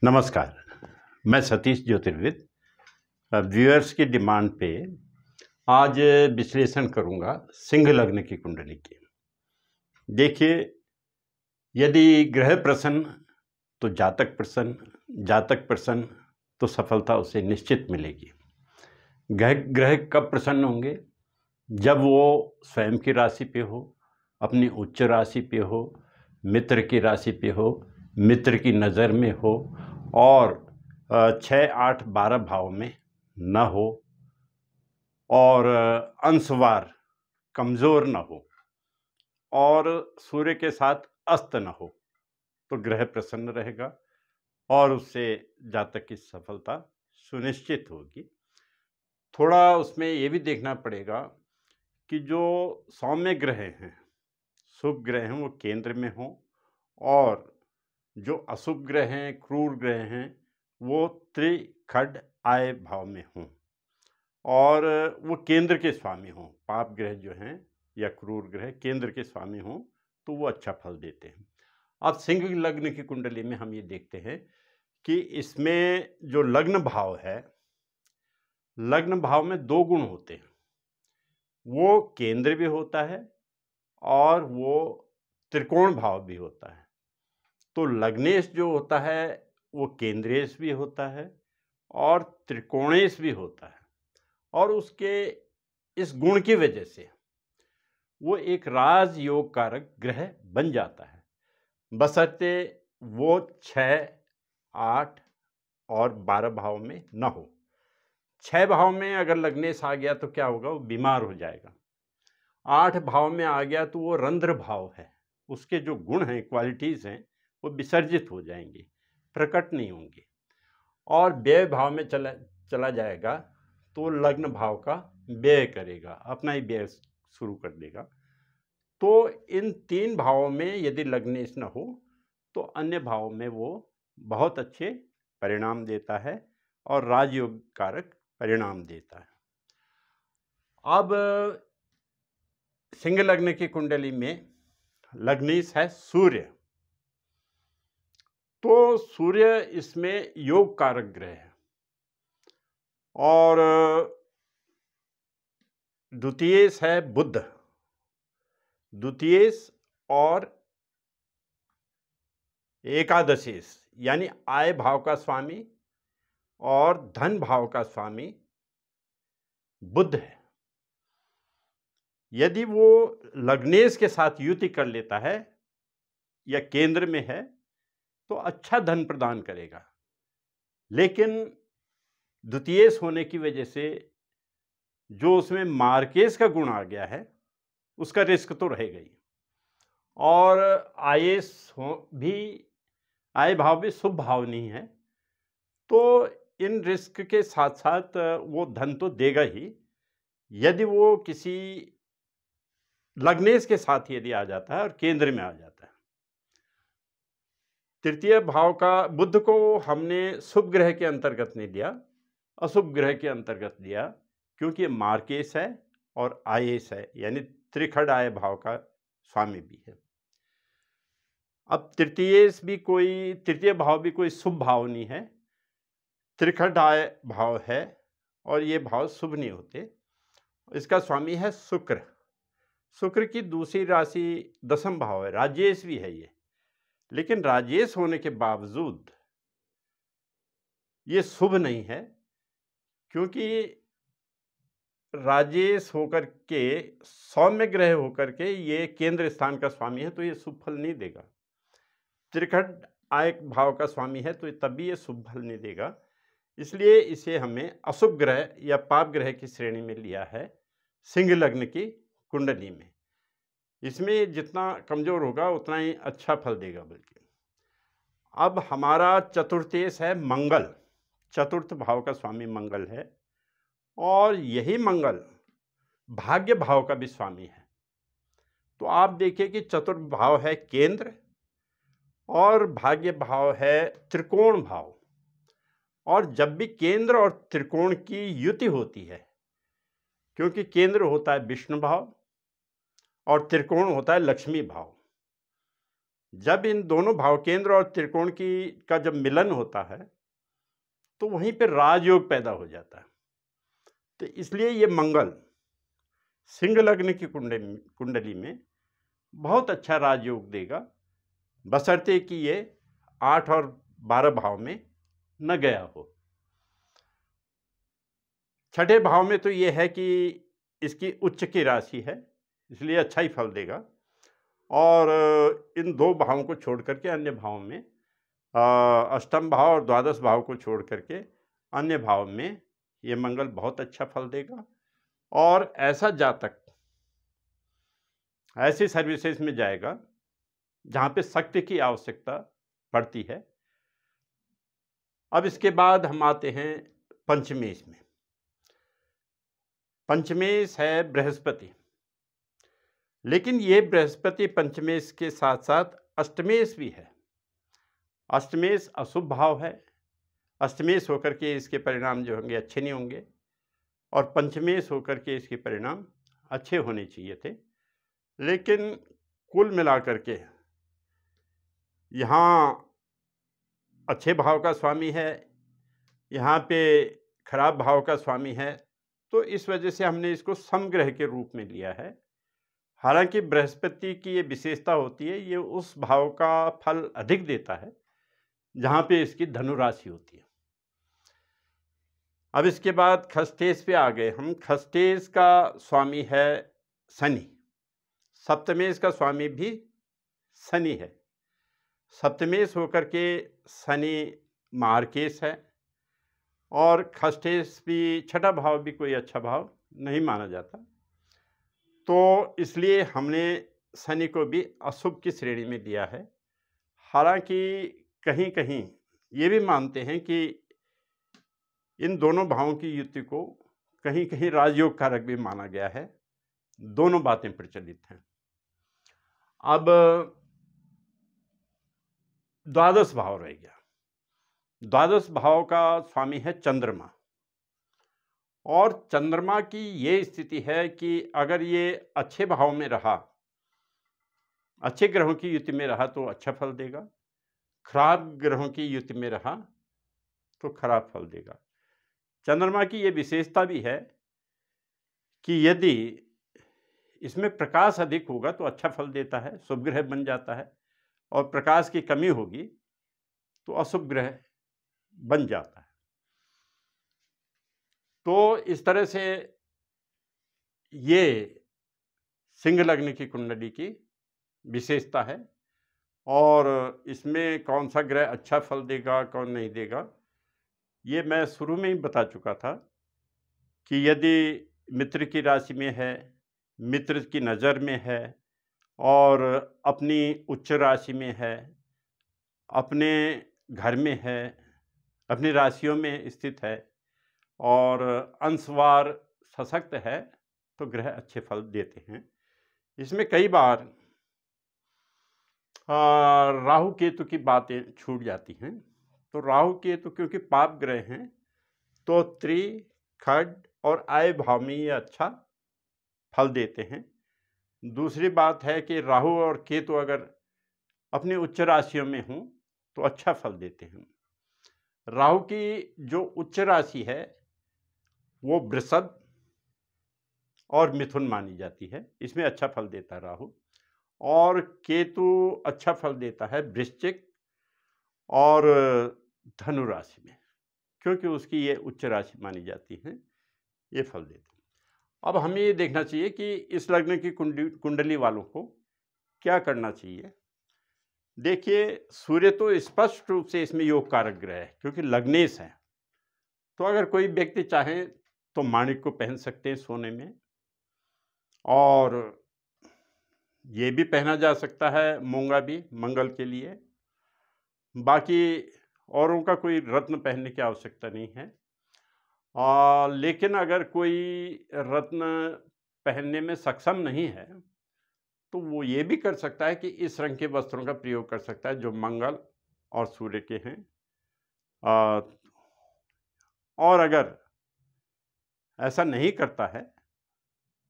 नमस्कार, मैं सतीश ज्योतिर्विद। व्यूअर्स की डिमांड पे आज विश्लेषण करूंगा सिंह लग्न की कुंडली की। देखिए, यदि ग्रह प्रसन्न तो जातक प्रसन्न, जातक प्रसन्न तो सफलता उसे निश्चित मिलेगी। ग्रह कब प्रसन्न होंगे? जब वो स्वयं की राशि पे हो, अपनी उच्च राशि पे हो, मित्र की राशि पे हो, मित्र की नज़र में हो और 6, 8, 12 भाव में न हो और अंशवार कमज़ोर न हो और सूर्य के साथ अस्त न हो, तो ग्रह प्रसन्न रहेगा और उससे जातक की सफलता सुनिश्चित होगी। थोड़ा उसमें ये भी देखना पड़ेगा कि जो सौम्य ग्रह हैं, शुभ ग्रह हैं, वो केंद्र में हों और जो अशुभ ग्रह हैं, क्रूर ग्रह हैं, वो त्रिखड आय भाव में हों और वो केंद्र के स्वामी हों। पाप ग्रह जो हैं या क्रूर ग्रह केंद्र के स्वामी हों तो वो अच्छा फल देते हैं। अब सिंह लग्न की कुंडली में हम ये देखते हैं कि इसमें जो लग्न भाव है, लग्न भाव में दो गुण होते हैं। वो केंद्र भी होता है और वो त्रिकोण भाव भी होता है। तो लग्नेश जो होता है वो केंद्रेश भी होता है और त्रिकोणेश भी होता है और उसके इस गुण की वजह से वो एक राज योग कारक ग्रह बन जाता है, बशर्ते वो 6, 8 और 12 भाव में न हो। 6 भाव में अगर लग्नेश आ गया तो क्या होगा? वो बीमार हो जाएगा। 8 भाव में आ गया तो वो रंध्र भाव है, उसके जो गुण हैं, क्वालिटीज़ हैं, वो विसर्जित हो जाएंगे, प्रकट नहीं होंगे। और व्यय भाव में चला जाएगा तो लग्न भाव का व्यय करेगा, अपना ही व्यय शुरू कर देगा। तो इन 3 भावों में यदि लग्नेश न हो तो अन्य भाव में वो बहुत अच्छे परिणाम देता है और राजयोग कारक परिणाम देता है। अब सिंह लग्न की कुंडली में लग्नेश है सूर्य, तो सूर्य इसमें योग कारक ग्रह है और द्वितीयेश है बुध, द्वितीयेश और एकादशेश यानी आय भाव का स्वामी और धन भाव का स्वामी बुध है। यदि वो लग्नेश के साथ युति कर लेता है या केंद्र में है तो अच्छा धन प्रदान करेगा, लेकिन द्वितीयेश होने की वजह से जो उसमें मार्केश का गुण आ गया है उसका रिस्क तो रहेगा ही और आयेश भी, आय भाव भी शुभ भाव नहीं है, तो इन रिस्क के साथ साथ वो धन तो देगा ही। यदि वो किसी लग्नेश के साथ यदि आ जाता है और केंद्र में आ जाता है। तृतीय भाव का बुध को हमने शुभ ग्रह के अंतर्गत नहीं दिया, अशुभ ग्रह के अंतर्गत दिया, क्योंकि ये मार्केश है और आयेश है, यानी त्रिखड आय भाव का स्वामी भी है। अब तृतीय भाव भी कोई शुभ भाव नहीं है, त्रिखड आय भाव है और ये भाव शुभ नहीं होते। इसका स्वामी है शुक्र। शुक्र की दूसरी राशि दशम भाव है, राजेश भी है ये, लेकिन राजेश होने के बावजूद ये शुभ नहीं है, क्योंकि राजेश होकर के, सौम्य ग्रह होकर के ये केंद्र स्थान का स्वामी है, तो ये शुभ फल नहीं देगा। त्रिखड आय भाव का स्वामी है तो तब भी ये शुभ फल नहीं देगा, इसलिए इसे हमें अशुभ ग्रह या पाप ग्रह की श्रेणी में लिया है सिंह लग्न की कुंडली में। इसमें जितना कमजोर होगा उतना ही अच्छा फल देगा। बल्कि अब हमारा चतुर्थेश है मंगल, चतुर्थ भाव का स्वामी मंगल है और यही मंगल भाग्य भाव का भी स्वामी है। तो आप देखिए कि चतुर्थ भाव है केंद्र और भाग्य भाव है त्रिकोण भाव, और जब भी केंद्र और त्रिकोण की युति होती है, क्योंकि केंद्र होता है विष्णु भाव और त्रिकोण होता है लक्ष्मी भाव, जब इन दोनों भावकेंद्र और त्रिकोण का जब मिलन होता है तो वहीं पे राजयोग पैदा हो जाता है। तो इसलिए ये मंगल सिंह लग्न की कुंडली में बहुत अच्छा राजयोग देगा, बशर्ते कि ये 8 और 12 भाव में न गया हो। छठे भाव में तो ये है कि इसकी उच्च की राशि है, इसलिए अच्छा ही फल देगा। और इन 2 भावों को छोड़ करके अन्य भाव में, अष्टम भाव और द्वादश भाव को छोड़ करके अन्य भाव में ये मंगल बहुत अच्छा फल देगा। और ऐसा जातक ऐसी सर्विसेज में जाएगा जहाँ पे शक्ति की आवश्यकता पड़ती है। अब इसके बाद हम आते हैं पंचमेश में। पंचमेश है बृहस्पति, लेकिन ये बृहस्पति पंचमेश के साथ साथ अष्टमेश भी है। अष्टमेश अशुभ भाव है, अष्टमेश होकर के इसके परिणाम जो होंगे अच्छे नहीं होंगे, और पंचमेश होकर के इसके परिणाम अच्छे होने चाहिए थे। लेकिन कुल मिलाकर के यहाँ अच्छे भाव का स्वामी है, यहाँ पे खराब भाव का स्वामी है, तो इस वजह से हमने इसको समग्रह के रूप में लिया है। हालांकि बृहस्पति की ये विशेषता होती है, ये उस भाव का फल अधिक देता है जहाँ पे इसकी धनुराशि होती है। अब इसके बाद खस्तेश पे आ गए हम। खस्तेश का स्वामी है शनि, सप्तमेश का स्वामी भी शनि है। सप्तमेश होकर के शनि मार्केश है, और खस्तेश भी छठा भाव भी कोई अच्छा भाव नहीं माना जाता, तो इसलिए हमने शनि को भी अशुभ की श्रेणी में लिया है। हालांकि कहीं कहीं ये भी मानते हैं कि इन दोनों भावों की युति को कहीं कहीं राजयोग कारक भी माना गया है। दोनों बातें प्रचलित हैं। अब द्वादश भाव रह गया। द्वादश भाव का स्वामी है चंद्रमा, और चंद्रमा की ये स्थिति है कि अगर ये अच्छे भाव में रहा, अच्छे ग्रहों की युति में रहा तो अच्छा फल देगा, खराब ग्रहों की युति में रहा तो खराब फल देगा। चंद्रमा की ये विशेषता भी है कि यदि इसमें प्रकाश अधिक होगा तो अच्छा फल देता है, शुभ ग्रह बन जाता है, और प्रकाश की कमी होगी तो अशुभ ग्रह बन जाता है। तो इस तरह से ये सिंह लग्न की कुंडली की विशेषता है। और इसमें कौन सा ग्रह अच्छा फल देगा, कौन नहीं देगा, ये मैं शुरू में ही बता चुका था कि यदि मित्र की राशि में है, मित्र की नज़र में है, और अपनी उच्च राशि में है, अपने घर में है, अपनी राशियों में स्थित है, और अंशवार सशक्त है, तो ग्रह अच्छे फल देते हैं। इसमें कई बार राहु केतु की बातें छूट जाती हैं। तो राहु केतु क्योंकि पाप ग्रह हैं, तो त्रि, खड और आय भाव में ये अच्छा फल देते हैं। दूसरी बात है कि राहु और केतु अगर अपनी उच्च राशियों में हों तो अच्छा फल देते हैं। राहु की जो उच्च राशि है वो वृषभ और मिथुन मानी जाती है, इसमें अच्छा फल देता है राहु। और केतु अच्छा फल देता है वृश्चिक और धनु राशि में, क्योंकि उसकी ये उच्च राशि मानी जाती है, ये फल देते हैं। अब हमें ये देखना चाहिए कि इस लग्न की कुंडली वालों को क्या करना चाहिए। देखिए, सूर्य तो स्पष्ट रूप से इसमें योग कारक ग्रह है क्योंकि लग्नेश है, तो अगर कोई व्यक्ति चाहे तो माणिक को पहन सकते हैं सोने में, और ये भी पहना जा सकता है मूंगा भी मंगल के लिए। बाकी औरों का कोई रत्न पहनने की आवश्यकता नहीं है। लेकिन अगर कोई रत्न पहनने में सक्षम नहीं है तो वो ये भी कर सकता है कि इस रंग के वस्त्रों का प्रयोग कर सकता है जो मंगल और सूर्य के हैं। और अगर ऐसा नहीं करता है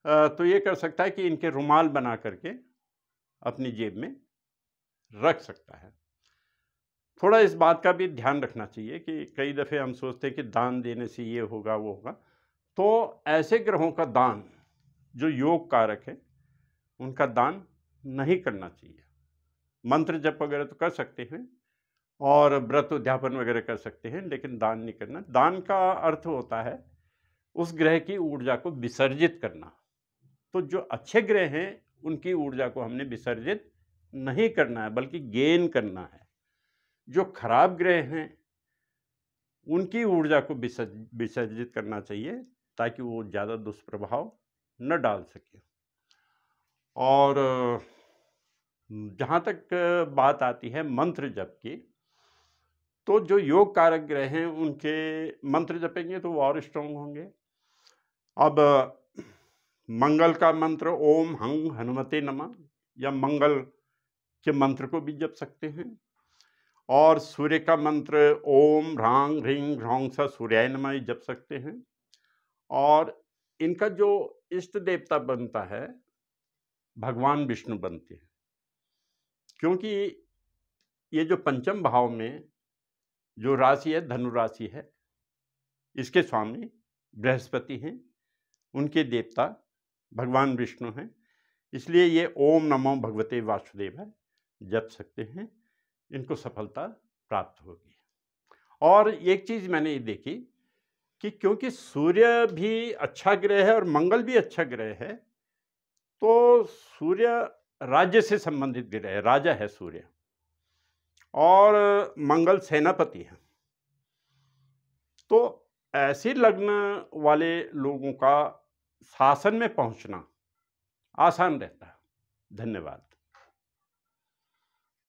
तो ये कर सकता है कि इनके रुमाल बना करके अपनी जेब में रख सकता है। थोड़ा इस बात का भी ध्यान रखना चाहिए कि कई दफ़े हम सोचते हैं कि दान देने से ये होगा वो होगा, तो ऐसे ग्रहों का दान जो योग कारक है उनका दान नहीं करना चाहिए। मंत्र जप वगैरह तो कर सकते हैं और व्रत उद्यापन वगैरह कर सकते हैं, लेकिन दान नहीं करना। दान का अर्थ होता है उस ग्रह की ऊर्जा को विसर्जित करना। तो जो अच्छे ग्रह हैं उनकी ऊर्जा को हमने विसर्जित नहीं करना है, बल्कि गेन करना है। जो खराब ग्रह हैं उनकी ऊर्जा को विसर्जित करना चाहिए ताकि वो ज़्यादा दुष्प्रभाव न डाल सके। और जहाँ तक बात आती है मंत्र जप की, तो जो योग कारक ग्रह हैं उनके मंत्र जपेंगे तो वो और स्ट्रांग होंगे। अब मंगल का मंत्र ओम हंग हनुमते नमः या मंगल के मंत्र को भी जप सकते हैं, और सूर्य का मंत्र ओम ह्रांग ह्रीं ह्रौं स सूर्याय नमः जप सकते हैं। और इनका जो इष्ट देवता बनता है भगवान विष्णु बनते हैं, क्योंकि ये जो पंचम भाव में जो राशि है धनु राशि है, इसके स्वामी बृहस्पति हैं, उनके देवता भगवान विष्णु हैं। इसलिए ये ओम नमो भगवते वासुदेवाय जप सकते हैं, इनको सफलता प्राप्त होगी। और एक चीज़ मैंने ये देखी कि क्योंकि सूर्य भी अच्छा ग्रह है और मंगल भी अच्छा ग्रह है, तो सूर्य राज्य से संबंधित ग्रह है, राजा है सूर्य, और मंगल सेनापति है। तो ऐसे लग्न वाले लोगों का शासन में पहुंचना आसान रहता है। धन्यवाद।